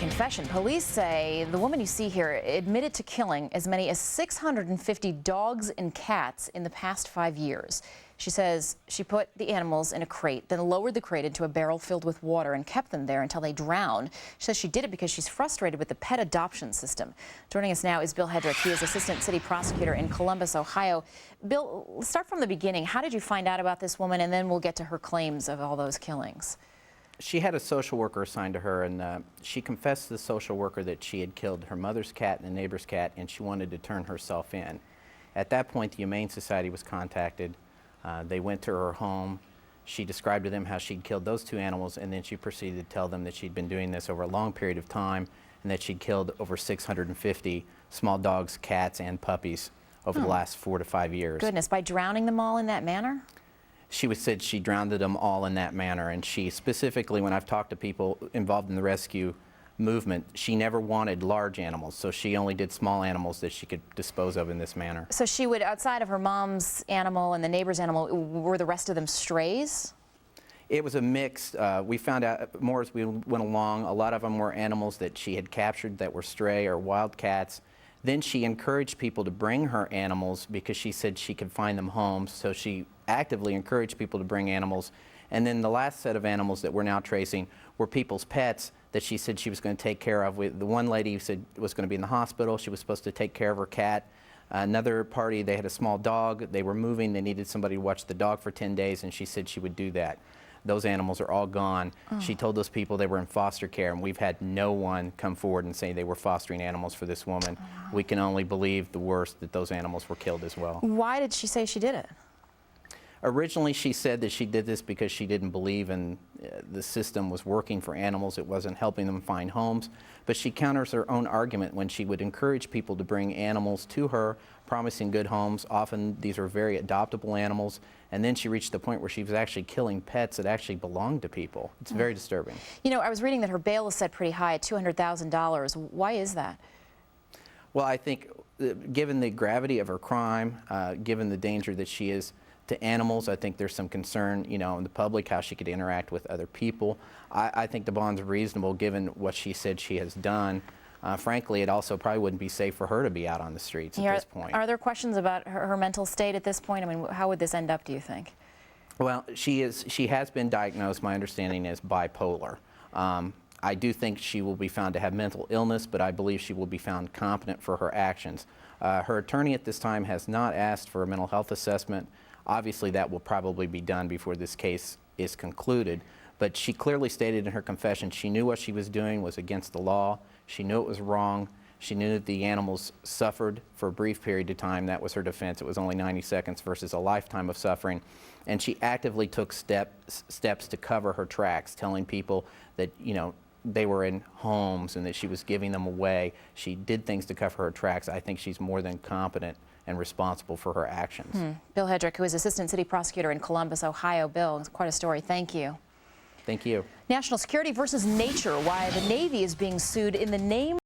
confession. Police say the woman you see here admitted to killing as many as 650 dogs and cats in the past 5 years. She says she put the animals in a crate, then lowered the crate into a barrel filled with water and kept them there until they drowned. She says she did it because she's frustrated with the pet adoption system. Joining us now is Bill Hedrick. He is assistant city prosecutor in Columbus, Ohio. Bill, let's start from the beginning. How did you find out about this woman, and then we'll get to her claims of all those killings? She had a social worker assigned to her, and she confessed to the social worker that she had killed her mother's cat and the neighbor's cat, and she wanted to turn herself in. At that point, the Humane Society was contacted. They went to her home. She described to them how she'd killed those two animals, and then she proceeded to tell them that she'd been doing this over a long period of time and that she'd killed over 650 small dogs, cats, and puppies over the last 4 to 5 years. Goodness, by drowning them all in that manner? She said she drowned them all in that manner, and she specifically, when I've talked to people involved in the rescue movement, she never wanted large animals, so she only did small animals that she could dispose of in this manner. So she would, outside of her mom's animal and the neighbor's animal, were the rest of them strays? It was a mix. We found out more as we went along. A lot of them were animals that she had captured that were stray or wild cats. Then she encouraged people to bring her animals because she said she could find them homes, so she actively encouraged people to bring animals. And then the last set of animals that we're now tracing were people's pets that she said she was going to take care of. The one lady said was going to be in the hospital. She was supposed to take care of her cat. Another party, they had a small dog. They were moving. They needed somebody to watch the dog for 10 days, and she said she would do that. Those animals are all gone. She told those people they were in foster care, and we've had no one come forward and say they were fostering animals for this woman. We can only believe the worst, that those animals were killed as well. Why did she say she did it? Originally, she said that she did this because she didn't believe in the system was working for animals. It wasn't helping them find homes. But she counters her own argument when she would encourage people to bring animals to her, promising good homes. Often these are very adoptable animals. And then she reached the point where she was actually killing pets that actually belonged to people. It's very disturbing. You know, I was reading that her bail is set pretty high at $200,000. Why is that? Well, I think given the gravity of her crime, given the danger that she is to animals, I think there's some concern, you know, in the public, how she could interact with other people. I think the bond's reasonable given what she said she has done. Frankly, it also probably wouldn't be safe for her to be out on the streets at this point. Are there questions about her mental state at this point? I mean, how would this end up, do you think? Well, she has been diagnosed, my understanding is, bipolar. I do think she will be found to have mental illness, but I believe she will be found competent for her actions. Her attorney at this time has not asked for a mental health assessment. Obviously, that will probably be done before this case is concluded, but she clearly stated in her confession she knew what she was doing was against the law. She knew it was wrong. She knew that the animals suffered for a brief period of time. That was her defense. It was only 90 seconds versus a lifetime of suffering. And she actively took steps to cover her tracks, telling people that, you know, they were in homes and that she was giving them away. She did things to cover her tracks. I think she's more than competent and responsible for her actions. Bill Hedrick, who is assistant city prosecutor in Columbus, Ohio. Bill, it's quite a story. Thank you. Thank you. National security versus nature, why the Navy is being sued in the name